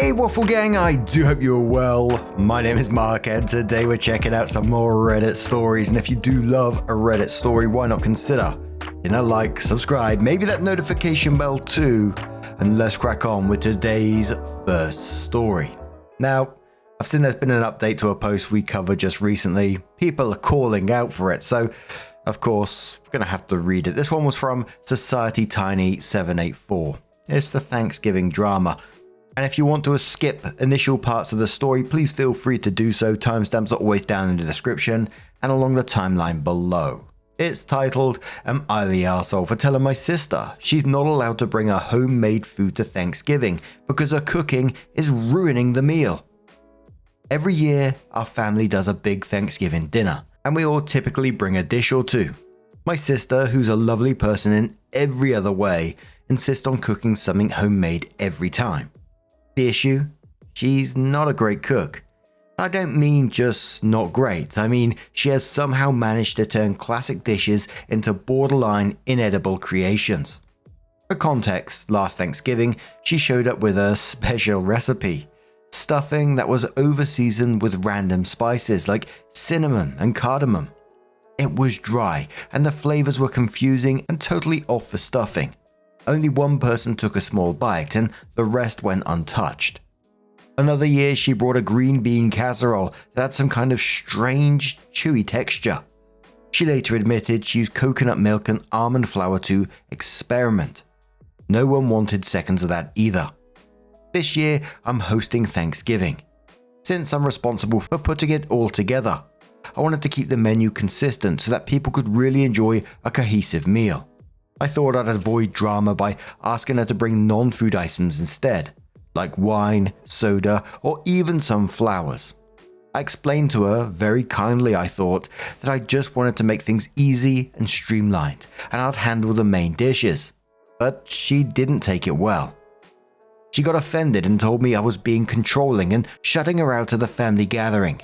Hey Waffle Gang, I do hope you're well. My name is Mark and today we're checking out some more Reddit stories, and if you do love a Reddit story, why not consider hitting a like, subscribe, maybe that notification bell too, and let's crack on with today's first story. Now, I've seen there's been an update to a post we covered just recently. People are calling out for it, so of course, we're going to have to read it. This one was from Society Tiny 784. It's the Thanksgiving drama. And if you want to skip initial parts of the story, please feel free to do so. Timestamps are always down in the description and along the timeline below. It's titled, Am I the Arsehole for telling my sister she's not allowed to bring her homemade food to Thanksgiving because her cooking is ruining the meal? Every year, our family does a big Thanksgiving dinner, and we all typically bring a dish or two. My sister, who's a lovely person in every other way, insists on cooking something homemade every time. The issue? She's not a great cook. I don't mean just not great, I mean she has somehow managed to turn classic dishes into borderline inedible creations. For context, last Thanksgiving, she showed up with a special recipe. Stuffing that was over-seasoned with random spices like cinnamon and cardamom. It was dry, and the flavors were confusing and totally off for stuffing. Only one person took a small bite, and the rest went untouched. Another year, she brought a green bean casserole that had some kind of strange, chewy texture. She later admitted she used coconut milk and almond flour to experiment. No one wanted seconds of that either. This year, I'm hosting Thanksgiving. Since I'm responsible for putting it all together, I wanted to keep the menu consistent so that people could really enjoy a cohesive meal. I thought I'd avoid drama by asking her to bring non-food items instead, like wine, soda, or even some flowers. I explained to her, very kindly I thought, that I just wanted to make things easy and streamlined, and I'd handle the main dishes. But she didn't take it well. She got offended and told me I was being controlling and shutting her out of the family gathering.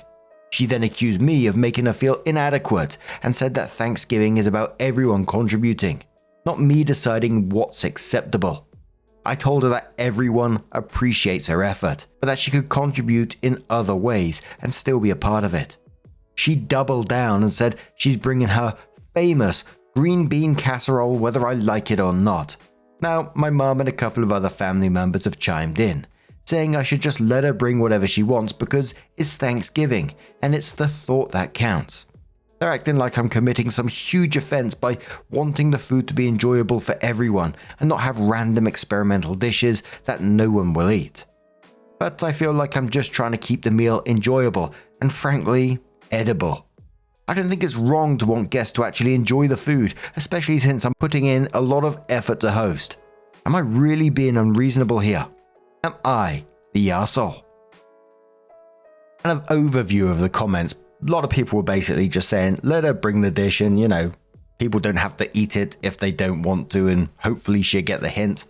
She then accused me of making her feel inadequate and said that Thanksgiving is about everyone contributing, not me deciding what's acceptable. I told her that everyone appreciates her effort, but that she could contribute in other ways and still be a part of it. She doubled down and said she's bringing her famous green bean casserole whether I like it or not. Now, my mum and a couple of other family members have chimed in, saying I should just let her bring whatever she wants because it's Thanksgiving and it's the thought that counts. They're acting like I'm committing some huge offense by wanting the food to be enjoyable for everyone and not have random experimental dishes that no one will eat. But I feel like I'm just trying to keep the meal enjoyable and frankly, edible. I don't think it's wrong to want guests to actually enjoy the food, especially since I'm putting in a lot of effort to host. Am I really being unreasonable here? Am I the arsehole? Kind of overview of the comments. A lot of people were basically just saying, let her bring the dish and, people don't have to eat it if they don't want to, and hopefully she'll get the hint.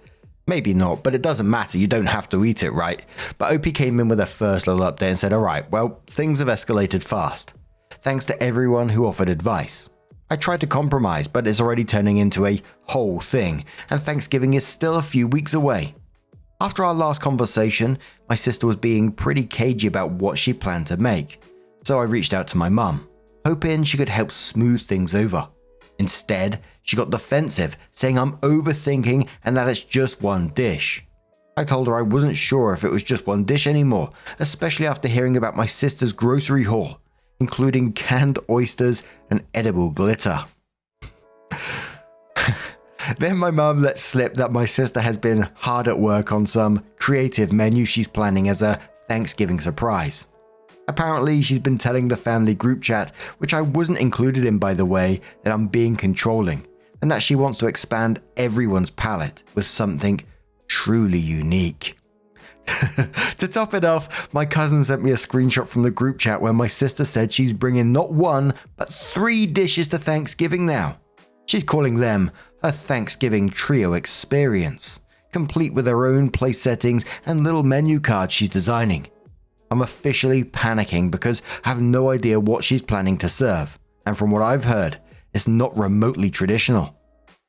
Maybe not, but it doesn't matter. You don't have to eat it, right? But OP came in with their first little update and said, all right, well, things have escalated fast. Thanks to everyone who offered advice. I tried to compromise, but it's already turning into a whole thing, and Thanksgiving is still a few weeks away. After our last conversation, my sister was being pretty cagey about what she planned to make. So I reached out to my mum, hoping she could help smooth things over. Instead, she got defensive, saying I'm overthinking and that it's just one dish. I told her I wasn't sure if it was just one dish anymore, especially after hearing about my sister's grocery haul, including canned oysters and edible glitter. Then my mum let slip that my sister has been hard at work on some creative menu she's planning as a Thanksgiving surprise. Apparently, she's been telling the family group chat, which I wasn't included in by the way, that I'm being controlling, and that she wants to expand everyone's palate with something truly unique. To top it off, my cousin sent me a screenshot from the group chat where my sister said she's bringing not one, but 3 dishes to Thanksgiving now. She's calling them her Thanksgiving trio experience, complete with her own place settings and little menu cards she's designing. I'm officially panicking because I have no idea what she's planning to serve, and from what I've heard, it's not remotely traditional.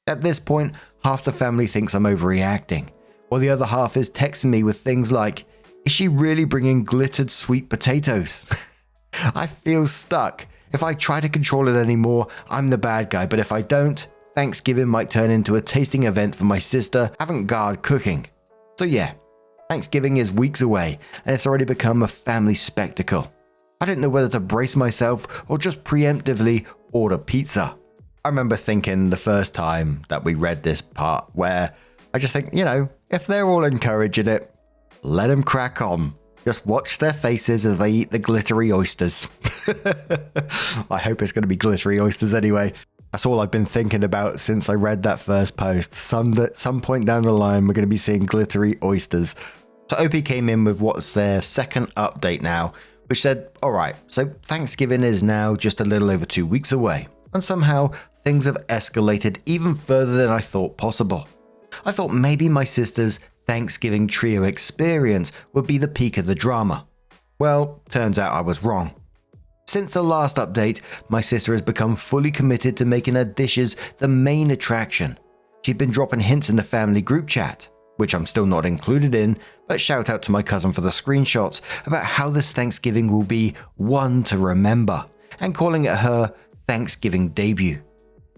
At this point, half the family thinks I'm overreacting, while the other half is texting me with things like, Is she really bringing glittered sweet potatoes? I feel stuck. If I try to control it anymore, I'm the bad guy, but if I don't, Thanksgiving might turn into a tasting event for my sister avant-garde cooking. So yeah, Thanksgiving is weeks away, and it's already become a family spectacle. I didn't know whether to brace myself or just preemptively order pizza. I remember thinking the first time that we read this part where I just think, if they're all encouraging it, let them crack on. Just watch their faces as they eat the glittery oysters. I hope it's going to be glittery oysters anyway. That's all I've been thinking about since I read that first post. Some point down the line, we're going to be seeing glittery oysters. So OP came in with what's their second update now, which said, alright, so Thanksgiving is now just a little over 2 weeks away. And somehow things have escalated even further than I thought possible. I thought maybe my sister's Thanksgiving trio experience would be the peak of the drama. Well, turns out I was wrong. Since the last update, my sister has become fully committed to making her dishes the main attraction. She'd been dropping hints in the family group chat, which I'm still not included in, but shout out to my cousin for the screenshots about how this Thanksgiving will be one to remember, and calling it her Thanksgiving debut.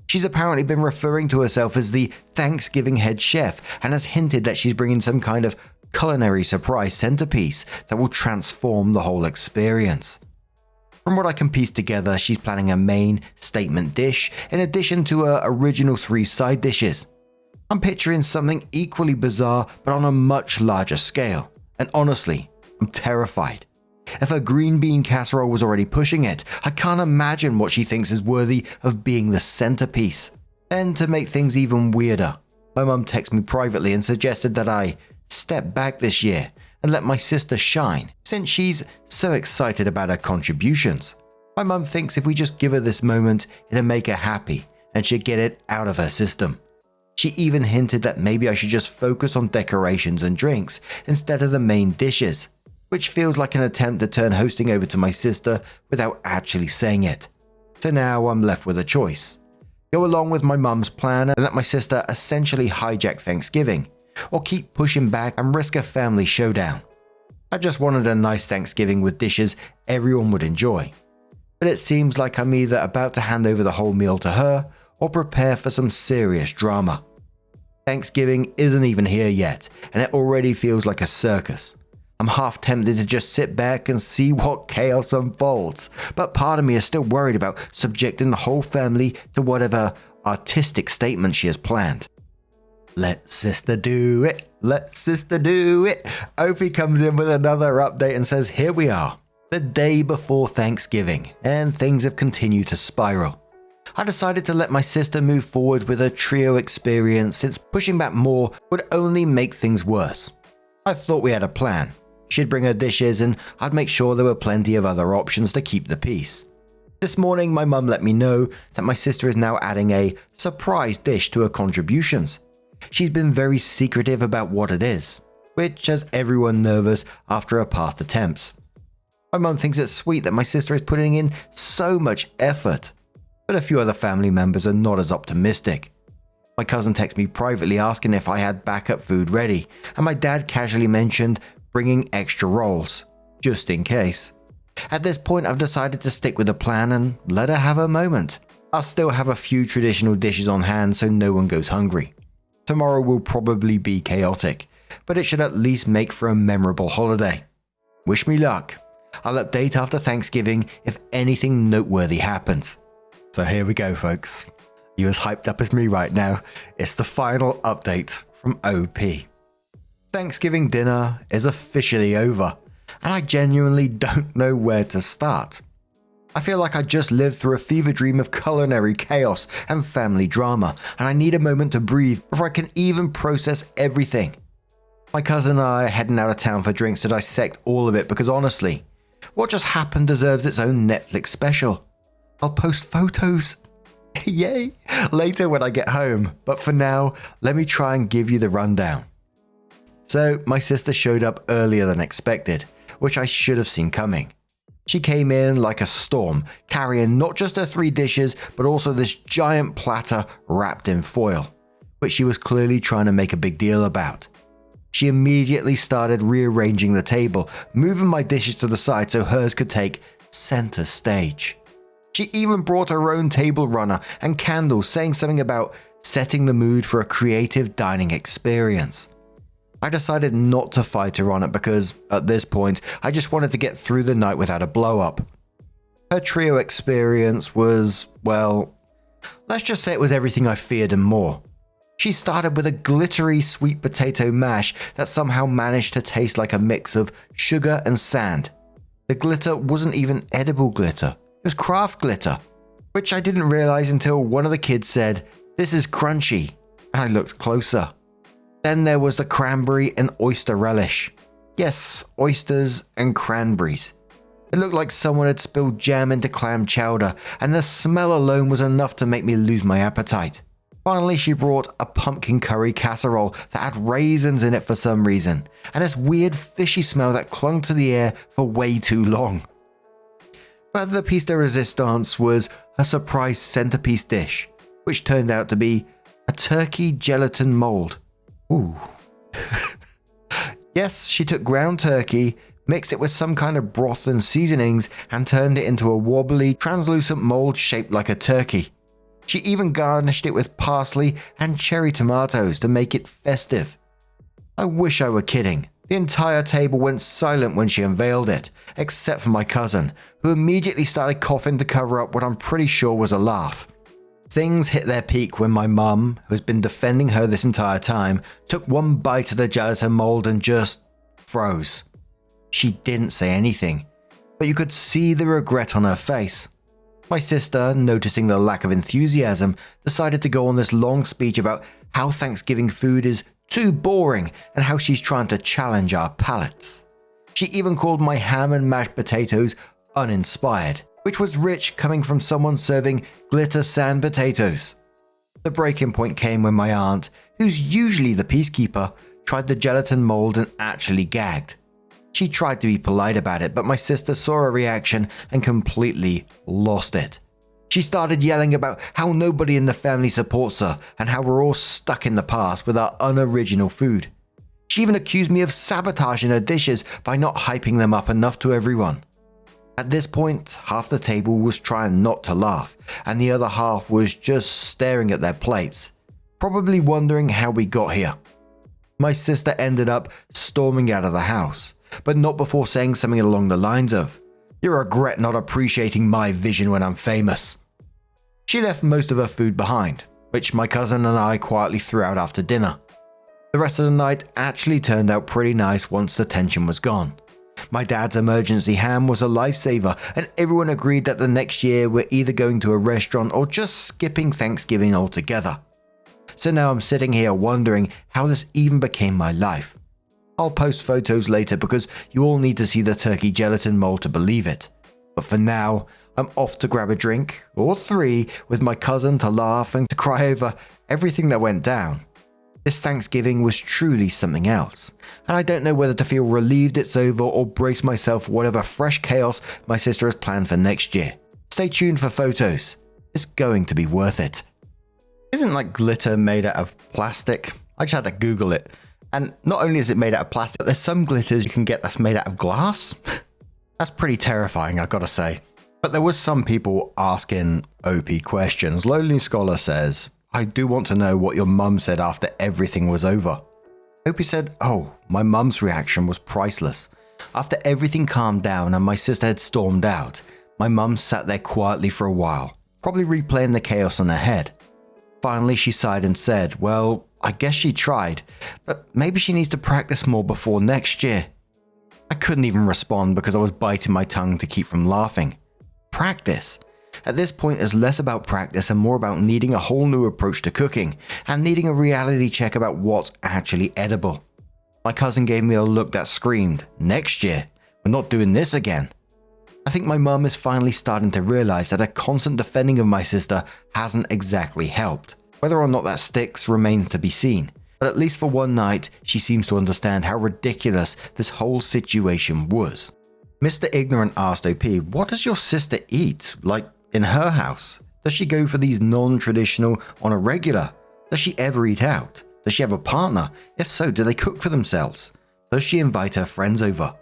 She's apparently been referring to herself as the Thanksgiving head chef and has hinted that she's bringing some kind of culinary surprise centerpiece that will transform the whole experience. From what I can piece together, she's planning a main statement dish in addition to her original 3 side dishes. I'm picturing something equally bizarre but on a much larger scale, and honestly, I'm terrified. If her green bean casserole was already pushing it, I can't imagine what she thinks is worthy of being the centerpiece. And to make things even weirder, my mum texted me privately and suggested that I step back this year and let my sister shine, since she's so excited about her contributions. My mum thinks if we just give her this moment, it'll make her happy and she'll get it out of her system. She even hinted that maybe I should just focus on decorations and drinks instead of the main dishes, which feels like an attempt to turn hosting over to my sister without actually saying it. So now I'm left with a choice. Go along with my mum's plan and let my sister essentially hijack Thanksgiving, or keep pushing back and risk a family showdown. I just wanted a nice Thanksgiving with dishes everyone would enjoy. But it seems like I'm either about to hand over the whole meal to her or prepare for some serious drama. Thanksgiving isn't even here yet, and it already feels like a circus. I'm half tempted to just sit back and see what chaos unfolds, but part of me is still worried about subjecting the whole family to whatever artistic statement she has planned. Let sister do it, let sister do it. Opie comes in with another update and says, here we are, the day before Thanksgiving, and things have continued to spiral. I decided to let my sister move forward with her trio experience since pushing back more would only make things worse. I thought we had a plan. She'd bring her dishes and I'd make sure there were plenty of other options to keep the peace. This morning, my mum let me know that my sister is now adding a surprise dish to her contributions. She's been very secretive about what it is, which has everyone nervous after her past attempts. My mum thinks it's sweet that my sister is putting in so much effort, but a few other family members are not as optimistic. My cousin texted me privately asking if I had backup food ready, and my dad casually mentioned bringing extra rolls, just in case. At this point, I've decided to stick with the plan and let her have her moment. I'll still have a few traditional dishes on hand so no one goes hungry. Tomorrow will probably be chaotic, but it should at least make for a memorable holiday. Wish me luck. I'll update after Thanksgiving if anything noteworthy happens. So here we go, folks. You as hyped up as me right now. It's the final update from OP. Thanksgiving dinner is officially over, and I genuinely don't know where to start. I feel like I just lived through a fever dream of culinary chaos and family drama, and I need a moment to breathe before I can even process everything. My cousin and I are heading out of town for drinks to dissect all of it because honestly, what just happened deserves its own Netflix special. I'll post photos. Yay! Later when I get home, but for now, let me try and give you the rundown. So, my sister showed up earlier than expected, which I should have seen coming. She came in like a storm, carrying not just her 3 dishes, but also this giant platter wrapped in foil, which she was clearly trying to make a big deal about. She immediately started rearranging the table, moving my dishes to the side so hers could take center stage. She even brought her own table runner and candles, saying something about setting the mood for a creative dining experience. I decided not to fight her on it because, at this point, I just wanted to get through the night without a blow-up. Her trio experience was, well, let's just say it was everything I feared and more. She started with a glittery sweet potato mash that somehow managed to taste like a mix of sugar and sand. The glitter wasn't even edible glitter, it was craft glitter, which I didn't realize until one of the kids said, "This is crunchy," and I looked closer. Then there was the cranberry and oyster relish. Yes, oysters and cranberries. It looked like someone had spilled jam into clam chowder, and the smell alone was enough to make me lose my appetite. Finally, she brought a pumpkin curry casserole that had raisins in it for some reason, and this weird fishy smell that clung to the air for way too long. But the piece de resistance was her surprise centerpiece dish, which turned out to be a turkey gelatin mold. Ooh. Yes, she took ground turkey, mixed it with some kind of broth and seasonings, and turned it into a wobbly, translucent mold shaped like a turkey. She even garnished it with parsley and cherry tomatoes to make it festive. I wish I were kidding. The entire table went silent when she unveiled it, except for my cousin, who immediately started coughing to cover up what I'm pretty sure was a laugh. Things hit their peak when my mum, who has been defending her this entire time, took one bite of the gelatin mold and just froze. She didn't say anything, but you could see the regret on her face. My sister, noticing the lack of enthusiasm, decided to go on this long speech about how Thanksgiving food is too boring and how she's trying to challenge our palates. She even called my ham and mashed potatoes uninspired, which was rich coming from someone serving glitter sand potatoes. The breaking point came when my aunt, who's usually the peacekeeper, tried the gelatin mold and actually gagged. She tried to be polite about it, but my sister saw her reaction and completely lost it. She started yelling about how nobody in the family supports her and how we're all stuck in the past with our unoriginal food. She even accused me of sabotaging her dishes by not hyping them up enough to everyone. At this point, half the table was trying not to laugh, and the other half was just staring at their plates, probably wondering how we got here. My sister ended up storming out of the house, but not before saying something along the lines of, "You regret not appreciating my vision when I'm famous." She left most of her food behind, which my cousin and I quietly threw out after dinner. The rest of the night actually turned out pretty nice once the tension was gone. My dad's emergency ham was a lifesaver, and everyone agreed that the next year we're either going to a restaurant or just skipping Thanksgiving altogether. So now I'm sitting here wondering how this even became my life. I'll post photos later because you all need to see the turkey gelatin mold to believe it. But for now, I'm off to grab a drink, or 3, with my cousin to laugh and to cry over everything that went down. This Thanksgiving was truly something else, and I don't know whether to feel relieved it's over or brace myself for whatever fresh chaos my sister has planned for next year. Stay tuned for photos. It's going to be worth it. Isn't like glitter made out of plastic? I just had to Google it. And not only is it made out of plastic, but there's some glitters you can get that's made out of glass. That's pretty terrifying, I gotta say. But there was some people asking OP questions. Lonely Scholar says, "I do want to know what your mum said after everything was over." OP said, "Oh, my mum's reaction was priceless. After everything calmed down and my sister had stormed out, my mum sat there quietly for a while, probably replaying the chaos in her head. Finally, she sighed and said, well, I guess she tried, but maybe she needs to practice more before next year." I couldn't even respond because I was biting my tongue to keep from laughing. Practice. At this point, it's less about practice and more about needing a whole new approach to cooking and needing a reality check about what's actually edible. My cousin gave me a look that screamed, "Next year, we're not doing this again." I think my mum is finally starting to realize that a constant defending of my sister hasn't exactly helped. Whether or not that sticks remains to be seen, but at least for one night, she seems to understand how ridiculous this whole situation was. Mr. Ignorant asked OP, "What does your sister eat, like in her house? Does she go for these non-traditional on a regular? Does she ever eat out? Does she have a partner? If so, do they cook for themselves? Does she invite her friends over?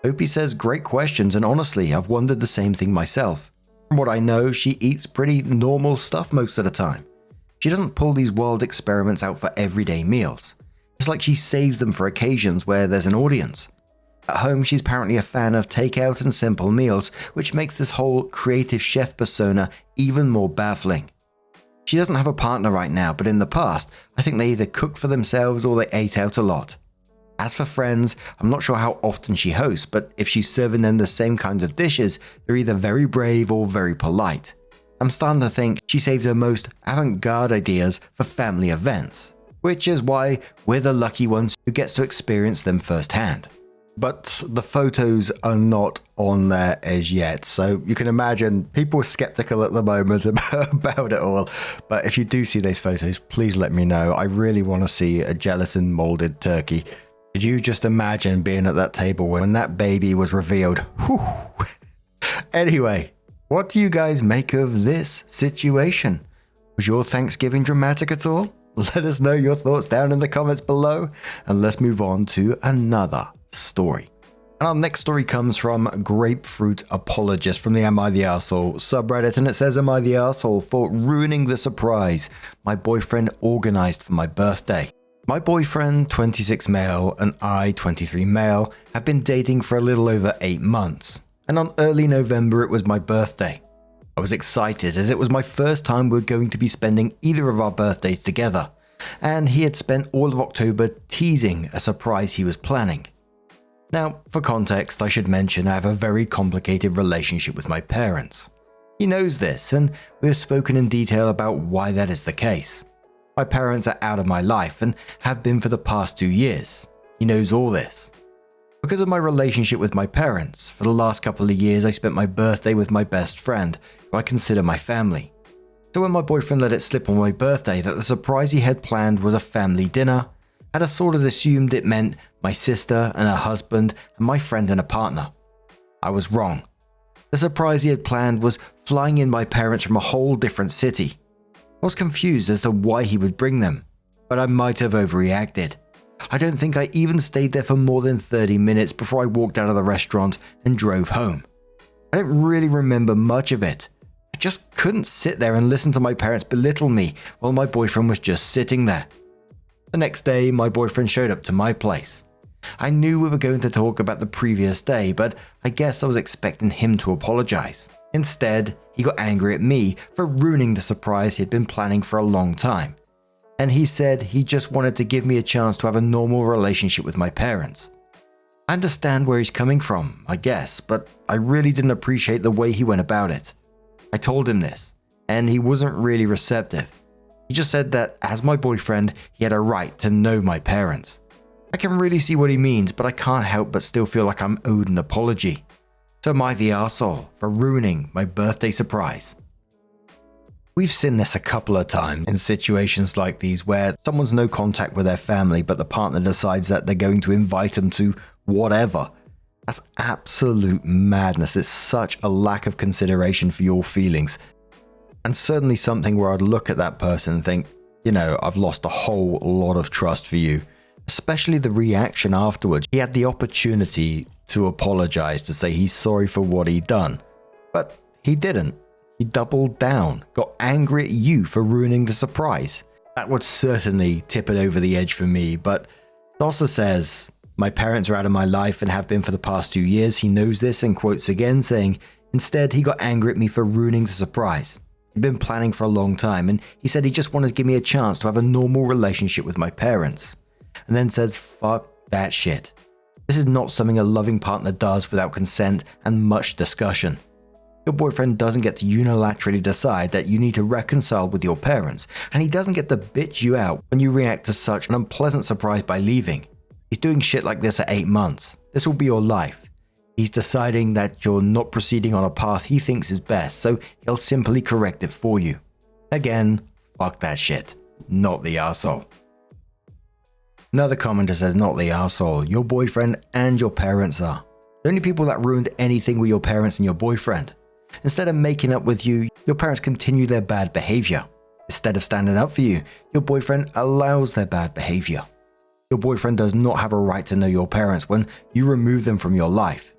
Opie says great questions, and honestly, I've wondered the same thing myself. From what I know, she eats pretty normal stuff most of the time. She doesn't pull these wild experiments out for everyday meals. It's like she saves them for occasions where there's an audience. At home, she's apparently a fan of takeout and simple meals, which makes this whole creative chef persona even more baffling. She doesn't have a partner right now, but in the past, I think they either cooked for themselves or they ate out a lot. As for friends, I'm not sure how often she hosts, but if she's serving them the same kinds of dishes, they're either very brave or very polite. I'm starting to think she saves her most avant-garde ideas for family events, which is why we're the lucky ones who gets to experience them firsthand. But the photos are not on there as yet, so you can imagine people are skeptical at the moment about it all. But if you do see those photos, please let me know. I really want to see a gelatin molded turkey. Could you just imagine being at that table when that baby was revealed? Whew. Anyway, what do you guys make of this situation? Was your Thanksgiving dramatic at all? Let us know your thoughts down in the comments below, and let's move on to another story. And our next story comes from Grapefruit Apologist from the Am I the Arsehole subreddit, and it says, Am I the arsehole for ruining the surprise my boyfriend organized for my birthday? My boyfriend, 26 male, and I, 23 male, have been dating for a little over 8 months. And on early November, it was my birthday. I was excited as it was my first time we were going to be spending either of our birthdays together, and he had spent all of October teasing a surprise he was planning. Now, for context, I should mention I have a very complicated relationship with my parents. He knows this, and we have spoken in detail about why that is the case. My parents are out of my life and have been for the past 2 years. He knows all this. Because of my relationship with my parents, for the last couple of years I spent my birthday with my best friend, who I consider my family. So when my boyfriend let it slip on my birthday that the surprise he had planned was a family dinner, I had sort of assumed it meant my sister and her husband and my friend and a partner. I was wrong. The surprise he had planned was flying in my parents from a whole different city. I was confused as to why he would bring them, but I might have overreacted. I don't think I even stayed there for more than 30 minutes before I walked out of the restaurant and drove home. I don't really remember much of it. I just couldn't sit there and listen to my parents belittle me while my boyfriend was just sitting there. The next day, my boyfriend showed up to my place. I knew we were going to talk about the previous day, but I guess I was expecting him to apologize. Instead, he got angry at me for ruining the surprise he'd been planning for a long time. And he said he just wanted to give me a chance to have a normal relationship with my parents. I understand where he's coming from, I guess, but I really didn't appreciate the way he went about it. I told him this, and he wasn't really receptive. He just said that as my boyfriend, he had a right to know my parents. I can really see what he means, but I can't help but still feel like I'm owed an apology. So am I the arsehole for ruining my birthday surprise? We've seen this a couple of times in situations like these where someone's no contact with their family, but the partner decides that they're going to invite them to whatever. That's absolute madness. It's such a lack of consideration for your feelings. And certainly something where I'd look at that person and think, you know, I've lost a whole lot of trust for you. Especially the reaction afterwards. He had the opportunity to apologize, to say he's sorry for what he'd done. But he didn't. He doubled down, got angry at you for ruining the surprise. That would certainly tip it over the edge for me, but it also says, my parents are out of my life and have been for the past 2 years. He knows this and quotes again saying, instead he got angry at me for ruining the surprise. He'd been planning for a long time and he said he just wanted to give me a chance to have a normal relationship with my parents. And then says, fuck that shit. This is not something a loving partner does without consent and much discussion. Your boyfriend doesn't get to unilaterally decide that you need to reconcile with your parents, and he doesn't get to bitch you out when you react to such an unpleasant surprise by leaving. He's doing shit like this at 8 months. This will be your life. He's deciding that you're not proceeding on a path he thinks is best, so he'll simply correct it for you. Again, fuck that shit. Not the arsehole. Another commenter says, not the arsehole. Your boyfriend and your parents are. The only people that ruined anything were your parents and your boyfriend. Instead of making up with you, your parents continue their bad behavior. Instead of standing up for you, your boyfriend allows their bad behavior. Your boyfriend does not have a right to know your parents when you remove them from your life.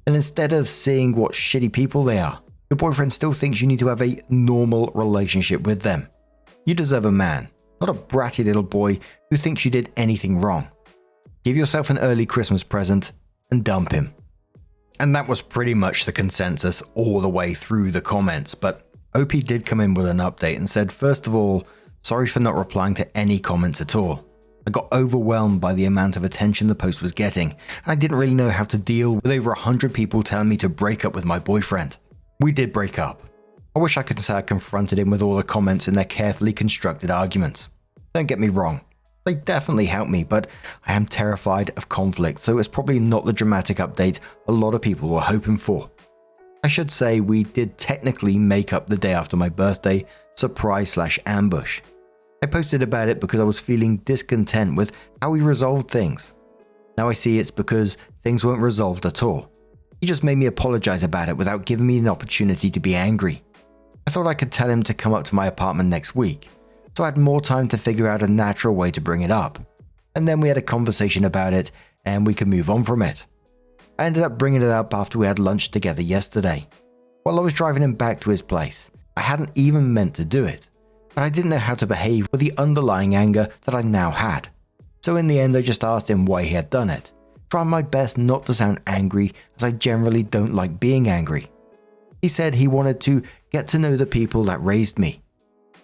And instead of seeing what shitty people they are, your boyfriend still thinks you need to have a normal relationship with them. You deserve a man, not a bratty little boy who thinks you did anything wrong. Give yourself an early Christmas present and dump him. And that was pretty much the consensus all the way through the comments, but OP did come in with an update and said, first of all, sorry for not replying to any comments at all. I got overwhelmed by the amount of attention the post was getting, and I didn't really know how to deal with over 100 people telling me to break up with my boyfriend. We did break up. I wish I could say I confronted him with all the comments and their carefully constructed arguments. Don't get me wrong, they definitely helped me, but I am terrified of conflict, so it's probably not the dramatic update a lot of people were hoping for. I should say we did technically make up the day after my birthday, surprise/ambush. I posted about it because I was feeling discontent with how we resolved things. Now I see it's because things weren't resolved at all. He just made me apologize about it without giving me an opportunity to be angry. I thought I could tell him to come up to my apartment next week, so I had more time to figure out a natural way to bring it up. And then we had a conversation about it and we could move on from it. I ended up bringing it up after we had lunch together yesterday. While I was driving him back to his place, I hadn't even meant to do it, but I didn't know how to behave with the underlying anger that I now had. So in the end, I just asked him why he had done it, trying my best not to sound angry as I generally don't like being angry. He said he wanted to get to know the people that raised me.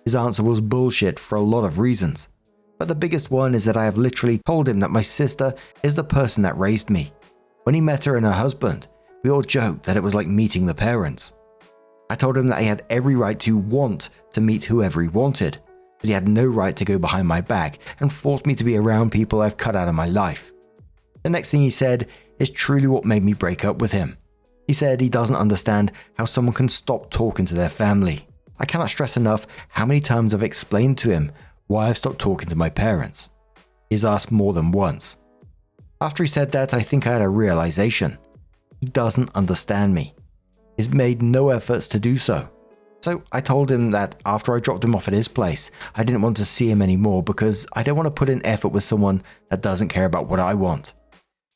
His answer was bullshit for a lot of reasons, but the biggest one is that I have literally told him that my sister is the person that raised me. When he met her and her husband, we all joked that it was like meeting the parents. I told him that he had every right to want to meet whoever he wanted, but he had no right to go behind my back and force me to be around people I've cut out of my life. The next thing he said is truly what made me break up with him. He said he doesn't understand how someone can stop talking to their family. I cannot stress enough how many times I've explained to him why I've stopped talking to my parents. He's asked more than once. After he said that, I think I had a realization. He doesn't understand me. He's made no efforts to do so. So I told him that after I dropped him off at his place, I didn't want to see him anymore because I don't want to put in effort with someone that doesn't care about what I want.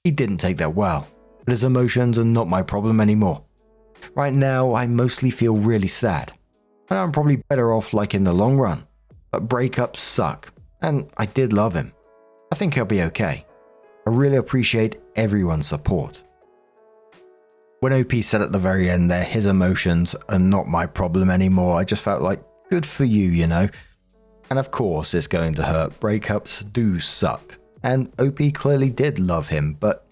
He didn't take that well, but his emotions are not my problem anymore. Right now, I mostly feel really sad. And I'm probably better off like in the long run. But breakups suck, and I did love him. I think he'll be okay. I really appreciate everyone's support. When OP said at the very end there, his emotions are not my problem anymore, I just felt like, good for you, you know. And of course it's going to hurt. Breakups do suck. And OP clearly did love him, but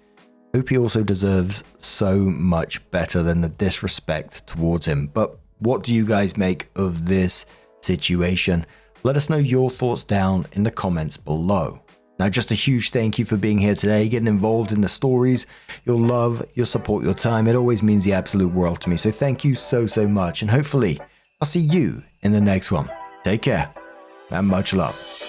OP also deserves so much better than the disrespect towards him. But what do you guys make of this situation? Let us know your thoughts down in the comments below. Now, just a huge thank you for being here today, getting involved in the stories, your love, your support, your time. It always means the absolute world to me. So thank you so much. And hopefully I'll see you in the next one. Take care and much love.